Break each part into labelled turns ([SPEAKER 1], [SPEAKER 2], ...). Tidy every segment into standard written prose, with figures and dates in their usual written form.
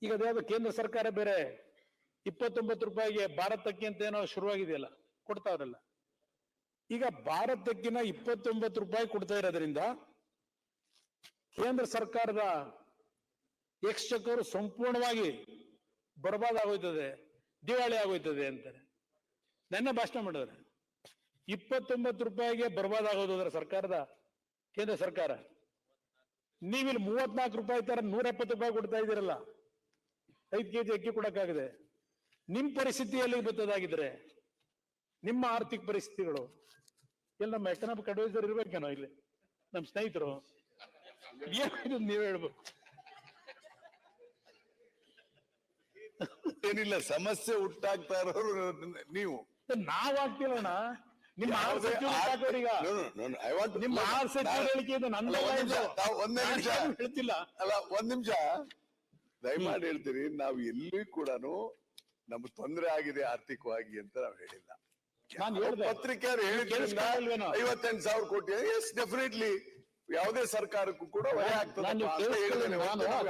[SPEAKER 1] ಈಗ ಅದ್ಯಾವುದು ಕೇಂದ್ರ ಸರ್ಕಾರ ಬೇರೆ 29 ರೂಪಾಯಿಗೆ ಭಾರತಕ್ಕೆ ಅಂತ ಏನೋ ಶುರುವಾಗಿದೆಯಲ್ಲ, ಕೊಡ್ತಾವ್ರಲ್ಲ. ಈಗ ಭಾರತಕ್ಕಿನ 29 ರೂಪಾಯಿ ಕೊಡ್ತಾ ಇರೋದ್ರಿಂದ ಕೇಂದ್ರ ಸರ್ಕಾರದ ಎಕ್ಸ್ಚೆಕರ್ ಸಂಪೂರ್ಣವಾಗಿ ಬರ್ಬಾದ್ ಆಗೋಯ್ತದೆ, ದಿವಾಳಿ ಆಗೋಯ್ತದೆ ಅಂತಾರೆ. ನನ್ನ ಭಾಷಣ ಮಾಡಿದ್ರೆ 29 ರೂಪಾಯಿಗೆ ಬರ್ಬಾದ್ ಆಗೋದ್ರ ಸರ್ಕಾರದ ಕೇಂದ್ರ ಸರ್ಕಾರ, ನೀವಿಲ್ಲಿ 34 ರೂಪಾಯಿ ತರ 170 ರೂಪಾಯಿ ಕೊಡ್ತಾ ಇದ್ದೀರಲ್ಲ, 5 ಕೆಜಿ ಅಕ್ಕಿ ಕೊಡಕ್ಕಾಗದೆ. ನಿಮ್ ಪರಿಸ್ಥಿತಿಯಲ್ಲಿ ಬರ್ತದಾಗಿದ್ರೆ ನಿಮ್ಮ ಆರ್ಥಿಕ ಪರಿಸ್ಥಿತಿಗಳು ಇಲ್ಲಿ ನಮ್ಮ ಎಕನಾಮಿಕ್ ಅಡ್ವೈಸರ್ ಇರ್ಬೇಕೇನೋ, ಇಲ್ಲಿ ನಮ್ಮ ಸ್ನೇಹಿತರು ನೀವ್ ಹೇಳ್ಬೇಕು.
[SPEAKER 2] ಏನಿಲ್ಲ, ಸಮಸ್ಯೆ ಹುಟ್ಟಾಗ್ತಾ ಇರೋರು ನೀವು,
[SPEAKER 1] ನಾವ್ ಆಗ್ತಿಲ್ಲಣ್ಣ. ನಿಮ್ಮ ನಿಮ್ಮ ಹೇಳಿಕೆ
[SPEAKER 2] ಒಂದೇ ನಿಮಿಷ
[SPEAKER 1] ಹೇಳ್ತಿಲ್ಲ
[SPEAKER 2] ಅಲ್ಲ, ಒಂದ್ ನಿಮಿಷ ದಯಮಾಡಿ ಹೇಳ್ತೀರಿ. ನಾವು ಎಲ್ಲಿ ಕೂಡ ನಮ್ಗೆ ತೊಂದರೆ ಆಗಿದೆ ಆರ್ಥಿಕವಾಗಿ ಅಂತ ನಾವು ಹೇಳಿಲ್ಲ. ಪತ್ರಿಕೆಯವರು ಹೇಳಿದ್ರಿಂದ 58,000 ಕೋಟಿ, ಎಸ್ ಡೆಫಿನೆಟ್ಲಿ ಯಾವುದೇ ಸರ್ಕಾರಕ್ಕೂ ಕೂಡ ಹೊರೆ ಆಗ್ತದೆ ಅಂತ ಹೇಳಿದ್ದೇನೆ.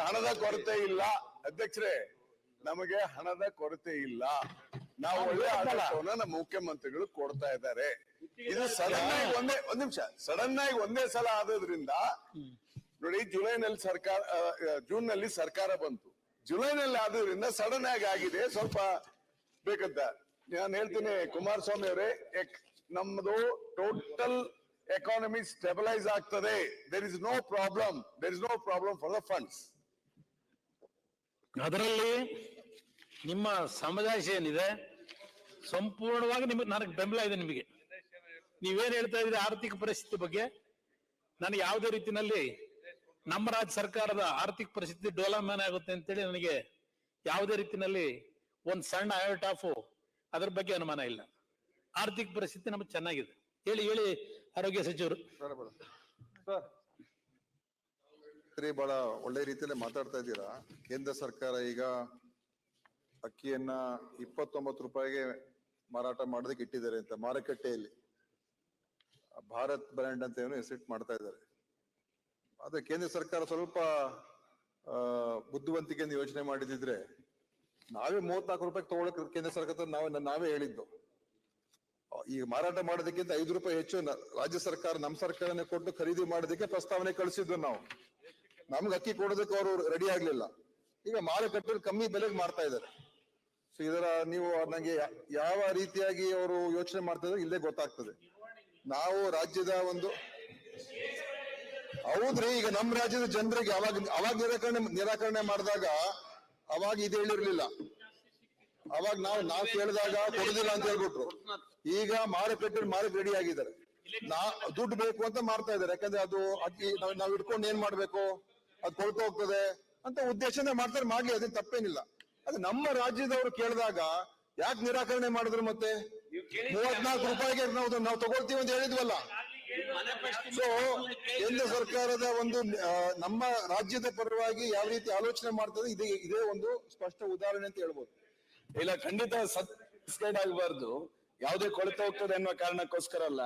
[SPEAKER 2] ಹಣದ ಕೊರತೆ ಇಲ್ಲ ಅಧ್ಯಕ್ಷರೇ, ನಮಗೆ ಹಣದ ಕೊರತೆ ಇಲ್ಲ. ನಾವು ಒಳ್ಳೆ ಆಡಳಿತವನ್ನ ನಮ್ಮ ಮುಖ್ಯಮಂತ್ರಿಗಳು ಕೊಡ್ತಾ ಇದ್ದಾರೆ. ಇದು ಸಡನ್ ಆಗಿ ಒಂದ್ ನಿಮಿಷ ಸಡನ್ ಆಗಿ ಒಂದೇ ಸಲ ಆದ್ರಿಂದ ನೋಡಿ, ಜೂನ್ ನಲ್ಲಿ ಸರ್ಕಾರ ಬಂತು, ಜುಲೈನಲ್ಲಿ ಆದ್ರಿಂದ ಸಡನ್ ಆಗಿ ಆಗಿದೆ. ಸ್ವಲ್ಪ ಬೇಕಂತ ನಾನು ಹೇಳ್ತೀನಿ ಕುಮಾರಸ್ವಾಮಿ ಅವರೇ, ನಮ್ದು ಟೋಟಲ್ ಎಕಾನಮಿ ಸ್ಟೆಬಿಲೈಸ್ ಆಗ್ತದೆ. There is no problem for the funds.
[SPEAKER 1] ಅದರಲ್ಲಿ ನಿಮ್ಮ ಸಮುದಾಯ ಏನಿದೆ ಸಂಪೂರ್ಣವಾಗಿ ನಿಮಗೆ ನನಗೆ ಬೆಂಬಲ ಇದೆ. ನಿಮಗೆ ನೀವೇನ್ ಹೇಳ್ತಾ ಇದ್ದೀರಿ ಆರ್ಥಿಕ ಪರಿಸ್ಥಿತಿ ಬಗ್ಗೆ, ನನಗೆ ಯಾವುದೇ ರೀತಿಯಲ್ಲಿ ನಮ್ಮ ರಾಜ್ಯ ಸರ್ಕಾರದ ಆರ್ಥಿಕ ಪರಿಸ್ಥಿತಿ ಡೆವಲಪ್ಮೆಂಟ್ ಆಗುತ್ತೆ ಅಂತೇಳಿ ನನಗೆ ಯಾವುದೇ ರೀತಿಯಲ್ಲಿ ಒಂದ್ ಸಣ್ಣ ಐವಟ್ ಆಫ್ ಅದ್ರ ಬಗ್ಗೆ ಅನುಮಾನ ಇಲ್ಲ. ಆರ್ಥಿಕ ಪರಿಸ್ಥಿತಿ ನಮಗೆ ಚೆನ್ನಾಗಿದೆ. ಹೇಳಿ ಆರೋಗ್ಯ ಸಚಿವರು.
[SPEAKER 3] ಬಹಳ ಒಳ್ಳೆ ರೀತಿಯಲ್ಲಿ ಮಾತಾಡ್ತಾ ಇದ್ದೀರಾ. ಕೇಂದ್ರ ಸರ್ಕಾರ ಈಗ ಅಕ್ಕಿಯನ್ನ 29 ರೂಪಾಯಿಗೆ ಮಾರಾಟ ಮಾಡೋದಕ್ಕೆ ಇಟ್ಟಿದ್ದಾರೆ ಅಂತ ಮಾರುಕಟ್ಟೆಯಲ್ಲಿ. ಭಾರತ್ ಬ್ರ್ಯಾಂಡ್ ಅಂತ ಏನೋ ಹೆಸರಿಟ್ಟು ಮಾಡ್ತಾ ಇದ್ದಾರೆ. ಆದ್ರೆ ಕೇಂದ್ರ ಸರ್ಕಾರ ಸ್ವಲ್ಪ ಬುದ್ಧಿವಂತಿಕೆಯಿಂದ ಯೋಚನೆ ಮಾಡಿದಿದ್ರೆ ನಾವೇ 34 ರೂಪಾಯಿ ತಗೊಳಕ್ ಕೇಂದ್ರ ಸರ್ಕಾರ ನಾವೇ ಹೇಳಿದ್ದು. ಈಗ ಮಾರಾಟ ಮಾಡೋದಕ್ಕಿಂತ 5 ರೂಪಾಯಿ ಹೆಚ್ಚು ರಾಜ್ಯ ಸರ್ಕಾರ ನಮ್ಮ ಸರ್ಕಾರನೇ ಕೊಟ್ಟು ಖರೀದಿ ಮಾಡೋದಕ್ಕೆ ಪ್ರಸ್ತಾವನೆ ಕಳಿಸಿದ್ವಿ ನಾವು. ನಮ್ಗೆ ಅಕ್ಕಿ ಕೊಡೋದಕ್ಕೆ ಅವರು ರೆಡಿ ಆಗ್ಲಿಲ್ಲ. ಈಗ ಮಾರುಕಟ್ಟೆಯಲ್ಲಿ ಕಮ್ಮಿ ಬೆಲೆಗೆ ಮಾರ್ತಾ ಇದ್ದಾರೆ. ಸೊ ಇದರ ನೀವು ನಂಗೆ ಯಾವ ರೀತಿಯಾಗಿ ಅವರು ಯೋಚನೆ ಮಾಡ್ತಾ ಇದ್ದಾರೆ ಇಲ್ಲೇ ಗೊತ್ತಾಗ್ತದೆ. ನಾವು ರಾಜ್ಯದ ಒಂದು ಹೌದ್ರಿ, ಈಗ ನಮ್ಮ ರಾಜ್ಯದ ಜನರಿಗೆ ಅವಾಗ ನಿರಾಕರಣೆ ಮಾಡಿದಾಗ ಅವಾಗ ಇದು ಹೇಳಿರ್ಲಿಲ್ಲ. ಅವಾಗ ನಾವು ಕೇಳಿದಾಗ ಕೊಡುದಿಲ್ಲ ಅಂತ ಹೇಳ್ಬಿಟ್ರು. ಈಗ ಮಾರುಕಟ್ಟೆ ಮಾರಕ್ ರೆಡಿ ಆಗಿದ್ದಾರೆ. ದುಡ್ಡು ಬೇಕು ಅಂತ ಮಾಡ್ತಾ ಇದ್ದಾರೆ. ಯಾಕಂದ್ರೆ ಅದು ಅಕ್ಕಿ ನಾವ್ ಇಟ್ಕೊಂಡು ಏನ್ ಮಾಡ್ಬೇಕು, ಅದು ಕೊಳ್ತು ಹೋಗ್ತದೆ ಅಂತ ಉದ್ದೇಶನೇ ಮಾಡ್ತಾರೆ. ಮಾಡ್ಲಿ, ಅದನ್ನ ತಪ್ಪೇನಿಲ್ಲ. ಅದು ನಮ್ಮ ರಾಜ್ಯದವರು ಕೇಳಿದಾಗ ಯಾಕೆ ನಿರಾಕರಣೆ ಮಾಡಿದ್ರು? ಮತ್ತೆ 34 ರೂಪಾಯಿಗೆ ನಾವು ತಗೊಳ್ತೀವಿ ಅಂತ ಹೇಳಿದ್ವಲ್ಲ. ಸೊ ಕೇಂದ್ರ ಸರ್ಕಾರದ ಒಂದು ನಮ್ಮ ರಾಜ್ಯದ ಪರವಾಗಿ ಯಾವ ರೀತಿ ಆಲೋಚನೆ ಮಾಡ್ತದೆ ಇದೇ ಒಂದು ಸ್ಪಷ್ಟ ಉದಾಹರಣೆ ಅಂತ ಹೇಳ್ಬೋದು.
[SPEAKER 2] ಇಲ್ಲ, ಖಂಡಿತ ಸಬ್ಸ್ಕ್ರೈಬ್ ಆಗಬಾರ್ದು. ಯಾವುದೇ ಕೊರತೆ ಹೋಗ್ತದೆ ಅನ್ನುವ ಕಾರಣಕ್ಕೋಸ್ಕರ ಅಲ್ಲ.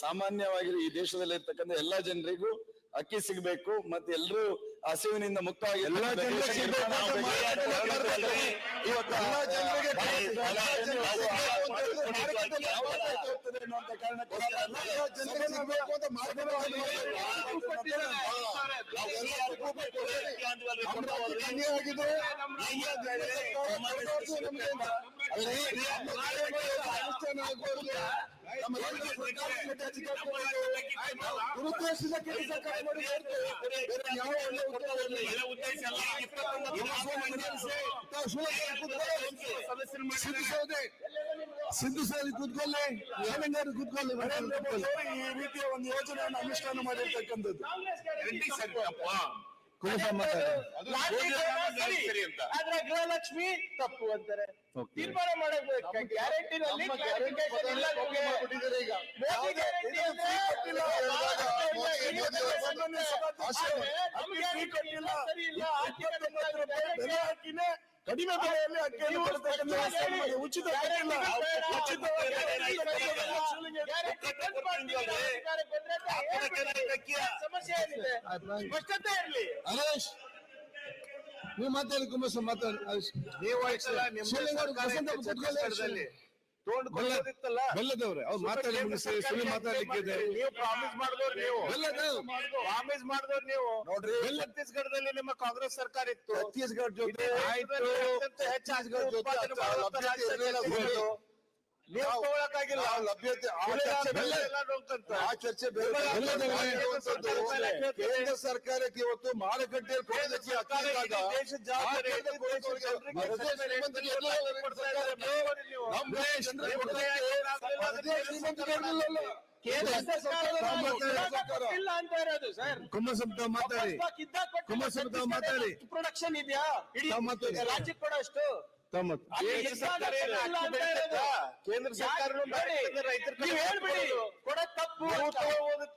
[SPEAKER 2] ಸಾಮಾನ್ಯವಾಗಿ ಈ ದೇಶದಲ್ಲಿ ಇರ್ತಕ್ಕಂಥ ಎಲ್ಲಾ ಜನರಿಗೂ ಅಕ್ಕಿ ಸಿಗಬೇಕು, ಮತ್ತೆ ಎಲ್ಲರೂ ಹಸಿವಿನಿಂದ ಮುಕ್ತವಾಗಿ ಎಲ್ಲಾ ಜನರಿಗೆ
[SPEAKER 3] ಸಿದ್ದು ಸರ್ ಕೂತ್ಕೊಳ್ಳಿ, ಕೂತ್ಕೊಳ್ಳಿ. ಈ ರೀತಿಯ ಒಂದು ಯೋಜನೆಯನ್ನು ಅನುಷ್ಠಾನ ಮಾಡಿರ್ತಕ್ಕಂಥದ್ದು
[SPEAKER 4] ಆದ್ರೆ ಗೃಹಲಕ್ಷ್ಮಿ ತಪ್ಪು ಅಂತಾರೆ. ತೀರ್ಮಾನ ಮಾಡಬೇಕು. ಗ್ಯಾರಂಟಿನಲ್ಲಿ
[SPEAKER 3] ಕಡಿಮೆ ಬೆಲೆಯಲ್ಲಿ ಅಕ್ಕಿಯನ್ನು ಕೊಡ್ತಕ್ಕಂಥ ಉಚಿತ
[SPEAKER 4] ಸಮಸ್ಯೆ ಏನಿದೆ? ಸ್ಪಷ್ಟತೆ ಇರಲಿ.
[SPEAKER 3] ನೀವು ಮಾತಾಡಿ ಕುಮಾರಸ್ವಾಮಿ ಮಾತಾಡಿ.
[SPEAKER 2] ನೀವು ಆಯ್ತಲ್ಲ ನಿಮ್ಮ
[SPEAKER 3] ಶಿವಲಿಂಗ ಅವ್ರು
[SPEAKER 2] ಸರ್ಕಾರ
[SPEAKER 3] ವಸಂತ
[SPEAKER 2] ಇತ್ತು ಛತ್ತೀಸ್ಗಢದಲ್ಲಿ ತಗೊಂಡ್ಕೊಳ್ಳೋದಿತ್ತಲ್ಲ.
[SPEAKER 3] ಬೆಲ್ಲದವ್ರೆ ಅವ್ರು ಮಾತಾಡಿ ಮುಗಿಸಿ ಸುಳ್ಳು ಮಾತಾಡ್ಲಿಕ್ಕಿದೆ.
[SPEAKER 2] ನೀವು ಪ್ರಾಮಿಸ್ ಮಾಡಿದವ್ರು ನೀವು ಪ್ರಾಮಿಸ್ ಮಾಡಿದವ್ರು ನೀವು
[SPEAKER 3] ನೋಡ್ರಿ,
[SPEAKER 2] ಛತ್ತೀಸ್ಗಢದಲ್ಲಿ ನಿಮ್ಮ ಕಾಂಗ್ರೆಸ್ ಸರ್ಕಾರ ಇತ್ತು.
[SPEAKER 3] ಛತ್ತೀಸ್ಗಢ ಜೊತೆ
[SPEAKER 2] ಆಯ್ತು, ಹೆಚ್ಚು ಉತ್ಪಾದನೆ ಮಾಡುವಂತ ರಾಜ್ಯದಲ್ಲಿ ಇತ್ತು. ನೀವು ತಗೊಳಕ್ಕಾಗಿಲ್ಲ.
[SPEAKER 3] ಲಭ್ಯತೆ ಆ ಚರ್ಚೆ ಬೇರೆ.
[SPEAKER 2] ಬೆಲ್ಲದವ್ರೆ,
[SPEAKER 3] ಕೇಂದ್ರ ಸರ್ಕಾರಕ್ಕೆ ಇವತ್ತು ಮಾರುಕಟ್ಟೆಯಲ್ಲಿ ಕೊಡೋದಕ್ಕೆ ಅಕ್ಕಿದಾಗ
[SPEAKER 2] ದೇಶದ ಜವಾಬ್ದಾರಿ ಇದೆ. ಕೇಂದ್ರ ಸರ್ಕಾರ ಇಲ್ಲ ಅಂತ ಇರೋದು ಸರ್.
[SPEAKER 3] ಕುಮಾರಸ್ವಾಮಿ ಮಾತಾಡಿ. ಕುಮಾರಸ್ವಾಮಿ ಮಾತಾಡಿ.
[SPEAKER 2] ಪ್ರೊಡಕ್ಷನ್ ಇದೆಯಾ ಇಡೀ ರಾಜ್ಯಕ್ಕೆ ಕೊಡೋಷ್ಟು? ಕೇಂದ್ರ ಸರ್ಕಾರ ಕೇಂದ್ರ ಸರ್ಕಾರ
[SPEAKER 4] ನೀವು ಹೇಳ್ಬಿಡಿ ಕೊಡೋದ್ ತಪ್ಪು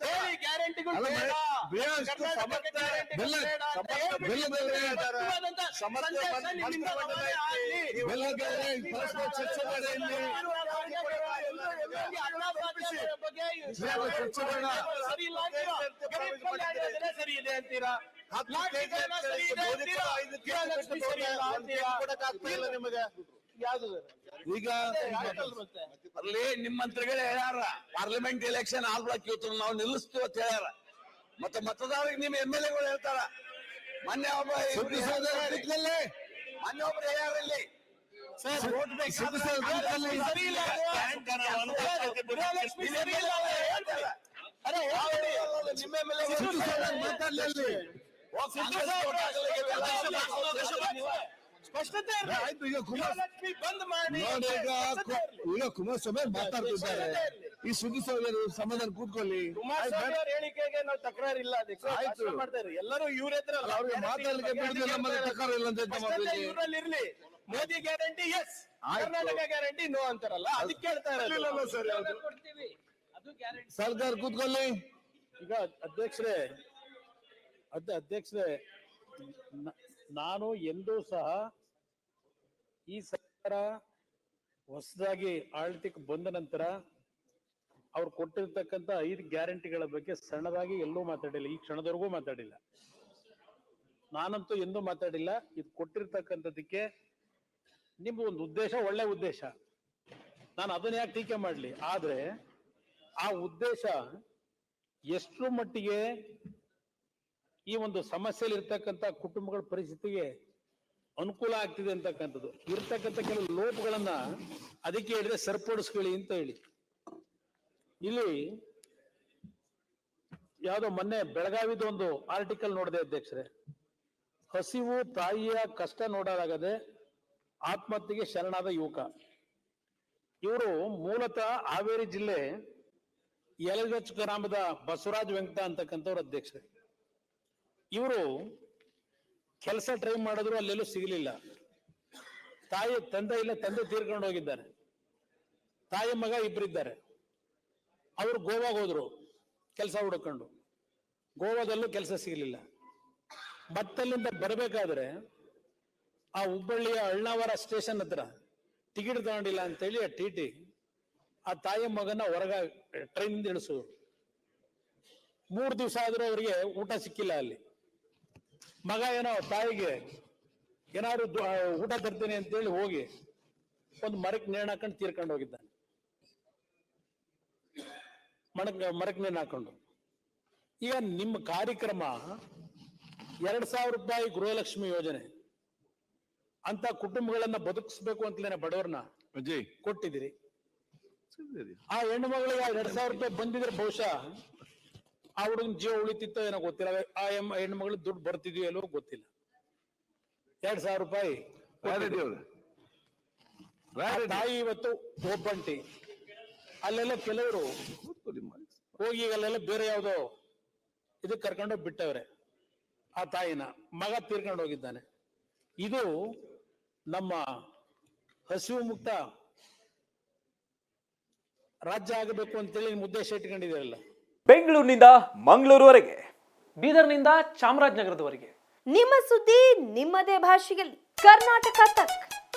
[SPEAKER 4] ಹೇಳಿ, ಗ್ಯಾರಂಟಿಗಳು ಸರಿ ಇದೆ ಅಂತೀರಾ,
[SPEAKER 2] ನಿಮಗೆ ಯಾವ್ದು
[SPEAKER 3] ಈಗ
[SPEAKER 5] ಅಲ್ಲಿ ನಿಮ್ಮ ಮಂತ್ರಿಗಳು ಹೇಳ್ಯಾರ ಪಾರ್ಲಿಮೆಂಟ್ ಎಲೆಕ್ಷನ್ ಆಗ್ಲಕ್ ಇವತ್ತು ನಾವು ನಿಲ್ಲಿಸ್ತೀವಿ ಅಂತ ಹೇಳ್ಯಾರ. ಮತ್ತೆ ಮತದಾರರಿಗೆ ನಿಮ್ಮ MLA ಹೇಳ್ತಾರ. ಮೊನ್ನೆ ಒಬ್ರು ಹೇಳ್ಯಾರ ಇಲ್ಲಿ ನಿಮ್ಮ MLA
[SPEAKER 4] ಸ್ಪಷ್ಟತೆ
[SPEAKER 3] ಆಯ್ತು. ಈಗ
[SPEAKER 4] ಗೃಹಲಕ್ಷ್ಮಿ ಬಂದ್ ಮಾಡಿ
[SPEAKER 3] ಈಗ ಕುಮಾರಸ್ವಾಮಿ ಮಾತಾಡ್ತಿದ್ದಾರೆ. ಈ ಸುದ್ದಿ ಸಮಾಧಾನ ಕೂತ್ಕೊಳ್ಳಿ.
[SPEAKER 4] ಕುಮಾರಸ್ವಾಮಿ ಅವರ ಹೇಳಿಕೆಗೆ ನಾವು ತಕರಾರಿಲ್ಲ.
[SPEAKER 3] ಆಯ್ತು.
[SPEAKER 4] ಮಾಡ್ತಾರೆ ಎಲ್ಲರೂ ಇವ್ರ ಹತ್ರ
[SPEAKER 3] ಅವ್ರಿಗೆ ಮಾತಾಡ್ಲಿಕ್ಕೆ ಬಿಡುದಿಲ್ಲ, ನಮ್ಮಲ್ಲಿ ತಕರಾರು ಇಲ್ಲ ಅಂತ ಹೇಳ್ತಾ ಮಾಡ್ಬೇಕು.
[SPEAKER 4] ಇವ್ರಲ್ಲಿ ಇರ್ಲಿ. Modi guarantee yes, Karnataka guarantee no ಅಂತಾರಲ್ಲ, ಅದಕ್ಕೆ ಹೇಳ್ತಾ ಇರೋದು.
[SPEAKER 3] ಸರ್ಕಾರ ಕೂತ್ಕೊಳ್ಳಿ.
[SPEAKER 1] ಈಗ ಅಧ್ಯಕ್ಷರೇ ನಾನು ಎಂದೂ ಸಹ ಈ ಸರ್ಕಾರ ಹೊಸದಾಗಿ ಆಡಳಿತಕ್ಕೆ ಬಂದ ನಂತರ ಅವ್ರು ಕೊಟ್ಟಿರ್ತಕ್ಕಂಥ 5 ಗ್ಯಾರಂಟಿಗಳ ಬಗ್ಗೆ ಸಣ್ಣದಾಗಿ ಎಲ್ಲೂ ಮಾತಾಡಿಲ್ಲ. ಈ ಕ್ಷಣದವರೆಗೂ ಮಾತಾಡಿಲ್ಲ. ನಾನಂತೂ ಎಂದೂ ಮಾತಾಡಿಲ್ಲ. ಇದು ಕೊಟ್ಟಿರ್ತಕ್ಕಂಥದಕ್ಕೆ ನಿಮ್ದು ಒಂದು ಉದ್ದೇಶ, ಒಳ್ಳೆ ಉದ್ದೇಶ, ನಾನು ಅದನ್ನ ಯಾಕೆ ಟೀಕೆ ಮಾಡ್ಲಿ. ಆದ್ರೆ ಆ ಉದ್ದೇಶ ಎಷ್ಟು ಮಟ್ಟಿಗೆ ಈ ಒಂದು ಸಮಸ್ಯೆಯಲ್ಲಿ ಇರ್ತಕ್ಕಂಥ ಕುಟುಂಬಗಳ ಪರಿಸ್ಥಿತಿಗೆ ಅನುಕೂಲ ಆಗ್ತಿದೆ ಅಂತಕ್ಕಂಥದ್ದು, ಇರ್ತಕ್ಕಂಥ ಕೆಲವು ಲೋಪಗಳನ್ನ ಅದಕ್ಕೆ ಹೇಳಿದ್ರೆ ಸರಿಪಡಿಸ್ಕೊಳ್ಳಿ ಅಂತ ಹೇಳಿ. ಇಲ್ಲಿ ಯಾವ್ದೋ ಮೊನ್ನೆ ಬೆಳಗಾವಿದ ಒಂದು ಆರ್ಟಿಕಲ್ ನೋಡಿದೆ ಅಧ್ಯಕ್ಷರೇ. ಹಸಿವು ತಾಯಿಯ ಕಷ್ಟ ನೋಡಲಾಗದೆ ಆತ್ಮಹತ್ಯೆಗೆ ಶರಣಾದ ಯುವಕ. ಇವರು ಮೂಲತಃ ಹಾವೇರಿ ಜಿಲ್ಲೆ ಯಲಗಚ್ ಗ್ರಾಮದ ಬಸವರಾಜ್ ವೆಂಕಟ ಅಂತಕ್ಕಂಥವ್ರ ಅಧ್ಯಕ್ಷರೇ. ಇವರು ಕೆಲಸ ಟ್ರೈ ಮಾಡಿದ್ರು ಅಲ್ಲೆಲ್ಲೂ ಸಿಗಲಿಲ್ಲ. ತಂದೆ ಇಲ್ಲ, ತಂದೆ ತೀರ್ಕೊಂಡು ಹೋಗಿದ್ದಾರೆ. ತಾಯಿ ಮಗ ಇಬ್ಬರಿದ್ದಾರೆ. ಅವರು ಗೋವಾಗೆ ಹೋದ್ರು ಕೆಲಸ ಹುಡುಕೊಂಡು. ಗೋವಾದಲ್ಲೂ ಕೆಲಸ ಸಿಗಲಿಲ್ಲ. ಮತ್ತಲ್ಲಿಂದ ಬರಬೇಕಾದ್ರೆ ಆ ಹುಬ್ಬಳ್ಳಿಯ ಅಳ್ನಾವರ ಸ್ಟೇಷನ್ ಹತ್ರ ಟಿಕೆಟ್ ತಗೊಂಡಿಲ್ಲ ಅಂತೇಳಿ ಆ TT ಆ ತಾಯಿ ಮಗನ ಹೊರಗ ಟ್ರೈನಿಂದ ಇಳಿಸೋರು. 3 ದಿವಸ ಆದ್ರೂ ಅವರಿಗೆ ಊಟ ಸಿಕ್ಕಿಲ್ಲ. ಅಲ್ಲಿ ಮಗ ಏನೋ ತಾಯಿಗೆ ಏನಾದ್ರು ಊಟ ತರ್ತೀನಿ ಅಂತೇಳಿ ಹೋಗಿ ಒಂದು ಮರಕ್ಕೆ ನೇಣು ಹಾಕೊಂಡು ತೀರ್ಕೊಂಡು ಹೋಗಿದ್ದಾನೆ. ಮರಕ್ಕೆ ನೇಣು ಹಾಕೊಂಡು. ಈಗ ನಿಮ್ಮ ಕಾರ್ಯಕ್ರಮ 2,000 ರೂಪಾಯಿ ಗೃಹಲಕ್ಷ್ಮಿ ಯೋಜನೆ ಅಂತ ಕುಟುಂಬಗಳನ್ನ ಬದುಕಿಸ್ಬೇಕು ಅಂತಲೇ ಬಡವರನ್ನ ಕೊಟ್ಟಿದ್ದೀರಿ. ಆ ಹೆಣ್ಣು ಮಗಳಿಗೆ 2,000 ರೂಪಾಯಿ ಬಂದಿದ್ರೆ ಬಹುಶಃ ಆ ಹುಡುಗನ ಜೀವ ಉಳಿತಿತ್ತೋ ಏನೋ ಗೊತ್ತಿಲ್ಲ. ಆ ಹೆಣ್ಣು ಮಗಳು ದುಡ್ಡು ಬರ್ತಿದ್ಯೋ ಎಲ್ಲೋ ಗೊತ್ತಿಲ್ಲ. 2,000 ರೂಪಾಯಿ ತಾಯಿ ಇವತ್ತು ಒಬ್ಬಂಟಿ. ಅಲ್ಲೆಲ್ಲ ಕೆಲವರು ಹೋಗಿ ಅಲ್ಲೆಲ್ಲ ಬೇರೆ ಯಾವ್ದೋ ಇದಕ್ಕೆ ಕರ್ಕೊಂಡೋಗಿ ಬಿಟ್ಟವ್ರೆ ಆ ತಾಯಿನ. ಮಗ ತೀರ್ಕೊಂಡು ಹೋಗಿದ್ದಾನೆ. ಇದು ನಮ್ಮ ಹಸಿವು ಮುಕ್ತ ರಾಜ್ಯ ಆಗಬೇಕು ಅಂತೇಳಿ ಉದ್ದೇಶ ಇಟ್ಕೊಂಡಿದ್ದೀರಲ್ಲ.
[SPEAKER 6] ಬೆಂಗಳೂರಿನಿಂದ ಮಂಗಳೂರುವರೆಗೆ, ಬೀದರ್ನಿಂದ ಚಾಮರಾಜನಗರದವರೆಗೆ
[SPEAKER 7] ನಿಮ್ಮ ಸುದ್ದಿ ನಿಮ್ಮದೇ ಭಾಷೆಯಲ್ಲಿ ಕರ್ನಾಟಕ ತಕ್.